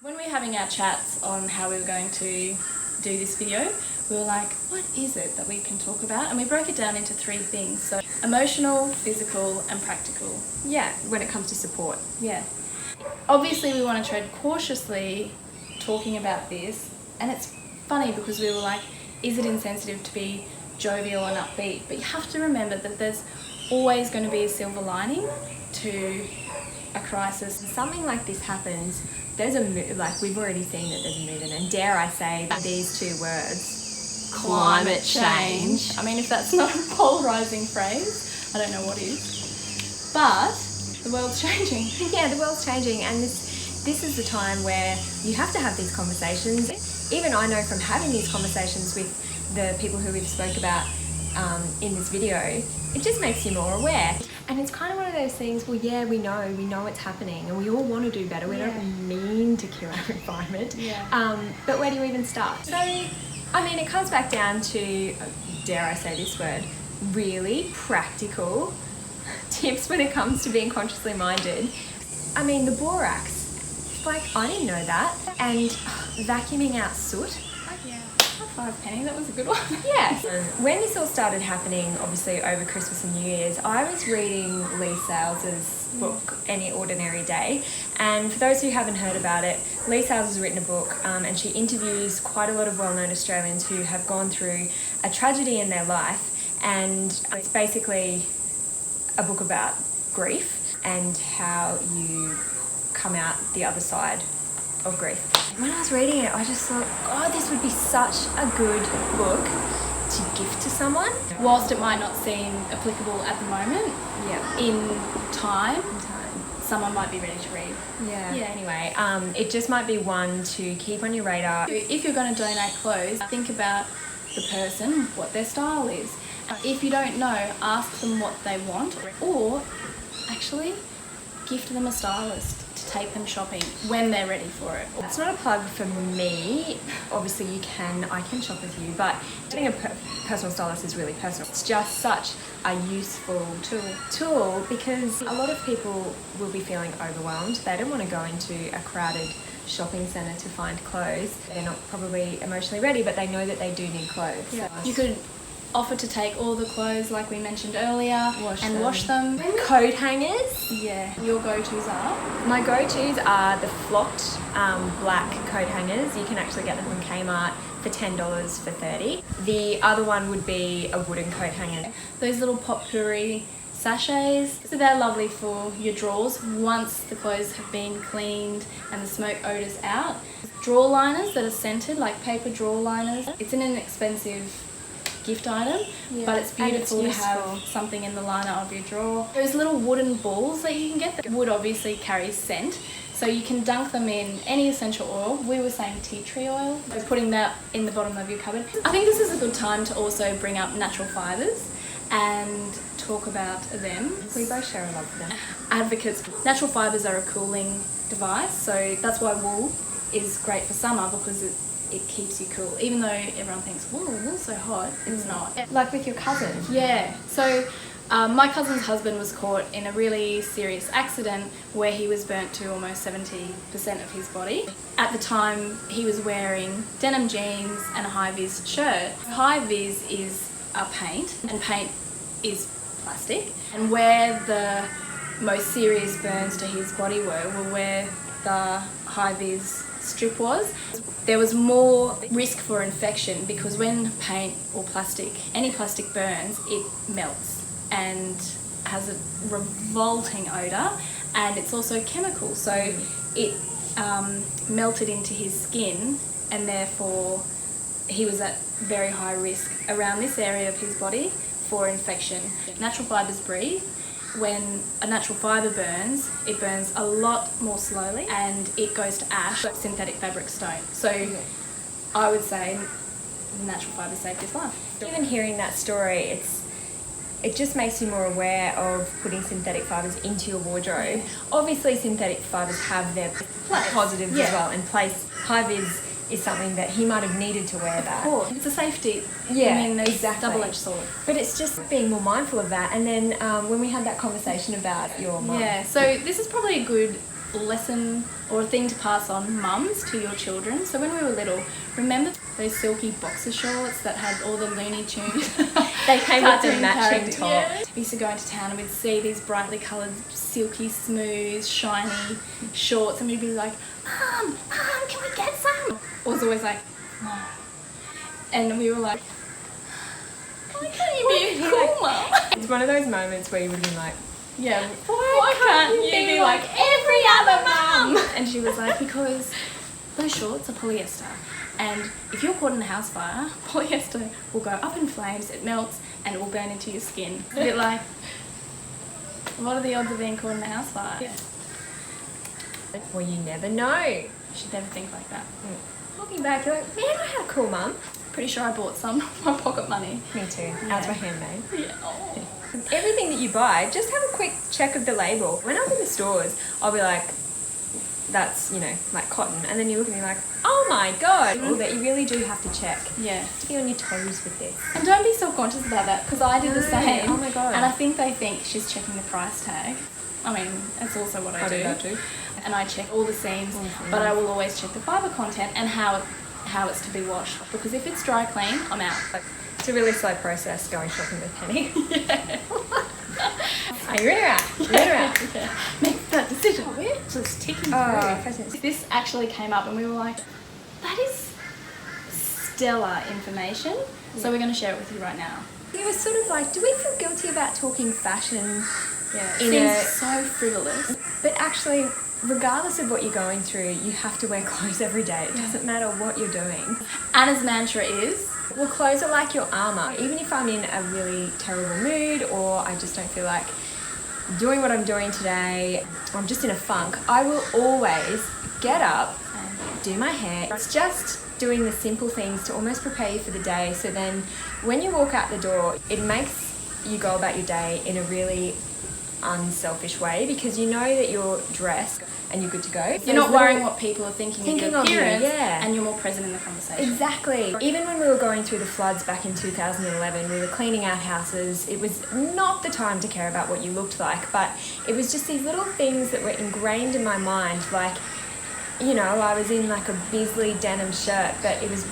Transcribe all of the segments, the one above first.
When we were having our chats on how we were going to do this video, we were like, what is it that we can talk about? And we broke it down into 3 things. So emotional, physical and practical. Yeah, when it comes to support. Yeah. Obviously we want to tread cautiously talking about this, and it's funny because we were like, is it insensitive to be jovial and upbeat? But you have to remember that there's always going to be a silver lining to a crisis. Something like this happens, there's a mood, like we've already seen that there's a mood, and dare I say these 2 words, climate change. I mean, if that's not a polarising phrase, I don't know what is. But the world's changing. Yeah, the world's changing, and this is the time where you have to have these conversations. Even I know from having these conversations with the people who we've spoke about in this video, it just makes you more aware. And it's kind of one of those things, well, yeah, we know it's happening, and we all want to do better. We don't mean to kill our environment. Yeah. But where do you even start? So, I mean, it comes back down to, dare I say this word, really practical tips when it comes to being consciously minded. I mean, the borax, like, I didn't know that. And vacuuming out soot. Yeah. High five, Penny, that was a good one. Yeah. So when this all started happening, obviously over Christmas and New Year's, I was reading Lee Sales's book, Any Ordinary Day. And for those who haven't heard about it, Lee Sales has written a book and she interviews quite a lot of well-known Australians who have gone through a tragedy in their life. And it's basically a book about grief and how you come out the other side of grief. When I was reading it, I just thought, oh, this would be such a good book to gift to someone. Whilst it might not seem applicable at the moment, in time, someone might be ready to read. Yeah. Anyway, it just might be one to keep on your radar. If you're going to donate clothes, think about the person, what their style is. If you don't know, ask them what they want, or actually gift them a stylist to take them shopping when they're ready for it. It's not a plug for me. Obviously I can shop with you, but getting a personal stylist is really personal. It's just such a useful tool because a lot of people will be feeling overwhelmed. They don't want to go into a crowded shopping centre to find clothes. They're not probably emotionally ready, but they know that they do need clothes. Yeah. You could offer to take all the clothes like we mentioned earlier and wash them. Coat hangers. Yeah. Your go-tos are? My go-tos are the flocked black coat hangers. You can actually get them from Kmart for $10 for $30. The other one would be a wooden coat hanger. Those little potpourri sachets, so they're lovely for your drawers once the clothes have been cleaned and the smoke odour's out. Drawer liners that are scented, like paper drawer liners. It's an inexpensive gift item, but it's beautiful to have something in the liner of your drawer. Those little wooden balls that you can get, the wood obviously carries scent, so you can dunk them in any essential oil. We were saying tea tree oil, so putting that in the bottom of your cupboard. I think this is a good time to also bring up natural fibres and talk about them. We both share a love for them. Advocates. Natural fibres are a cooling device, so that's why wool is great for summer because it keeps you cool. Even though everyone thinks, whoa, wool's so hot, it's not. Like with your cousin. Yeah. So my cousin's husband was caught in a really serious accident where he was burnt to almost 70% of his body. At the time, he was wearing denim jeans and a high-vis shirt. High-vis is a paint, and paint is plastic. And where the most serious burns to his body were where the high-vis strip was. There was more risk for infection because when paint or plastic, any plastic burns, it melts and has a revolting odour, and it's also chemical, so it melted into his skin, and therefore he was at very high risk around this area of his body for infection. Natural fibres breathe. When a natural fibre burns, it burns a lot more slowly and it goes to ash. Synthetic fabrics don't. So I would say natural fibres saved his life. Even hearing that story, it just makes you more aware of putting synthetic fibres into your wardrobe. Obviously synthetic fibres have their positives as well, and place. High-vis is something that he might have needed to wear that. Of course. It's a safety. Yeah, I mean, there's exactly. double-edged sword. But it's just being more mindful of that. And then when we had that conversation about your mum. Yeah, so this is probably a good lesson or a thing to pass on, mums, to your children. So when we were little, remember those silky boxer shorts that had all the Looney Tunes? They came with the cartoon matching characters? top. Yeah. We used to go into town and we'd see these brightly coloured, silky, smooth, shiny shorts, and we'd be like, Mum, can we get some? It was always like, no. And we were like, why can't you be cool, Mum? It's one of those moments where you would have been like, Yeah, why can't you be like every other mum? And she was like, because those shorts are polyester, and if you're caught in a house fire, polyester will go up in flames, it melts, and it will burn into your skin. It's a bit like, what are the odds of being caught in a house fire? Yeah. well, you never know. You should never think like that. Looking back, you're like, man, I had a cool mum. Pretty sure I bought some with my pocket money. Me too. Ours were handmade. Yeah. Oh. Everything that you buy, just have a quick check of the label. When I'm in the stores, I'll be like, that's, you know, like cotton. And then you look at me like, oh my God. That you really do have to check. Yeah. To be on your toes with this. And don't be self-conscious about that, because I do the No. same. Oh my God. And I think they think she's checking the price tag. I mean, that's also what I do. that too. And I check all the seams, but I will always check the fibre content and how it's to be washed. Because if it's dry clean, I'm out. It's a really slow process going shopping with Penny. Yeah. Are you in or out? You're in or out? Yeah. Make that decision. We're just ticking Oh, through. This actually came up and we were like, that is stellar information. So we're going to share it with you right now. You were sort of like, do we feel guilty about talking fashion? Yeah. It In seems a- so frivolous. But actually, regardless of what you're going through, you have to wear clothes every day. It doesn't matter what you're doing. Anna's mantra is, Well, clothes are like your armour. Even if I'm in a really terrible mood or I just don't feel like doing what I'm doing today, or I'm just in a funk, I will always get up, do my hair. It's just doing the simple things to almost prepare you for the day, so then when you walk out the door, it makes you go about your day in a really unselfish way, because you know that you're dressed and you're good to go. you're not worrying what people are thinking of your of you, appearance, yeah. and you're more present in the conversation. Exactly. Even when we were going through the floods back in 2011, we were cleaning out houses. It was not the time to care about what you looked like, but it was just these little things that were ingrained in my mind. Like, you know, I was in like a Bisley denim shirt, but it was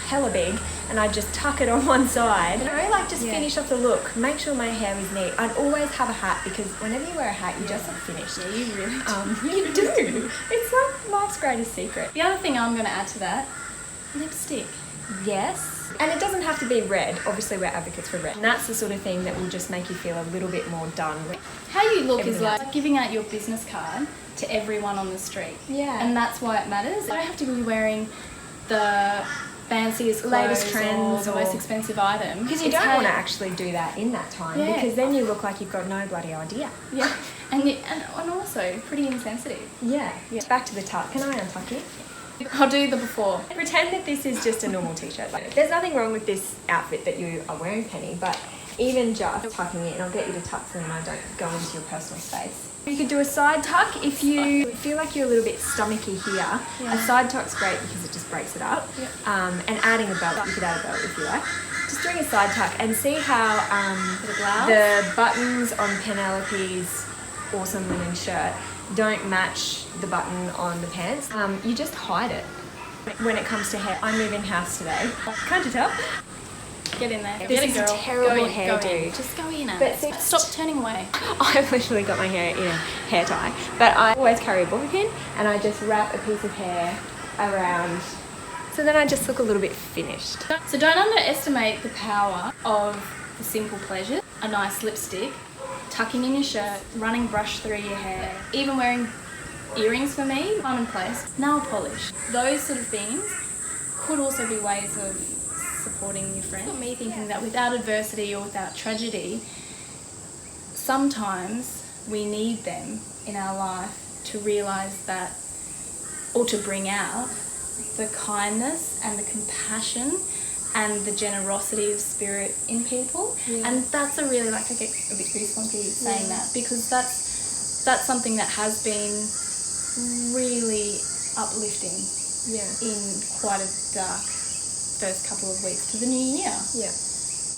hella big, and I'd just tuck it on one side. You know, like just finish off the look. Make sure my hair was neat. I'd always have a hat, because whenever you wear a hat, you just look finished. Yeah, you really do. You do. It's like life's greatest secret. The other thing I'm going to add to that, lipstick. Yes. And it doesn't have to be red. Obviously, we're advocates for red. And that's the sort of thing that will just make you feel a little bit more done. How you look is Everything like giving out your business card to everyone on the street. Yeah. And that's why it matters. You don't have to be wearing the fanciest clothes Latest trends or the most expensive item. Because you It's don't how want to you- actually do that in that time, Yeah. because then you look like you've got no bloody idea. Yeah. And also pretty insensitive. Yeah. Back to the tuck. Can I untuck you? I'll do the before. Pretend that this is just a normal t-shirt. Like, there's nothing wrong with this outfit that you are wearing, Penny, but even just tucking it, and I'll get you to tuck so then I don't go into your personal space. You could do a side tuck if you feel like you're a little bit stomachy here. Yeah. A side tuck's great because it just breaks it up. Yep. And adding a belt, you could add a belt if you like. Just doing a side tuck and see how The blouse. the buttons on Penelope's awesome linen shirt don't match the button on the pants. You just hide it. When it comes to hair, I'm moving house today. Can't you tell? Get in there. This Get is a girl. terrible Go in, hairdo. Go in. Just go in. But see- Stop turning away. I've literally got my hair in a hair tie, but I always carry a bobby pin and I just wrap a piece of hair around, so then I just look a little bit finished. So don't underestimate the power of the simple pleasure. A nice lipstick, tucking in your shirt, running brush through your hair, even wearing earrings for me, time and place, nail polish. Those sort of things could also be ways of supporting your friend. Me thinking that without adversity or without tragedy, sometimes we need them in our life to realise that, or to bring out the kindness and the compassion and the generosity of spirit in people. And that's a really, like, I get a bit goosebumpy saying that, because that's something that has been really uplifting in quite a dark first couple of weeks to the new year. Yeah.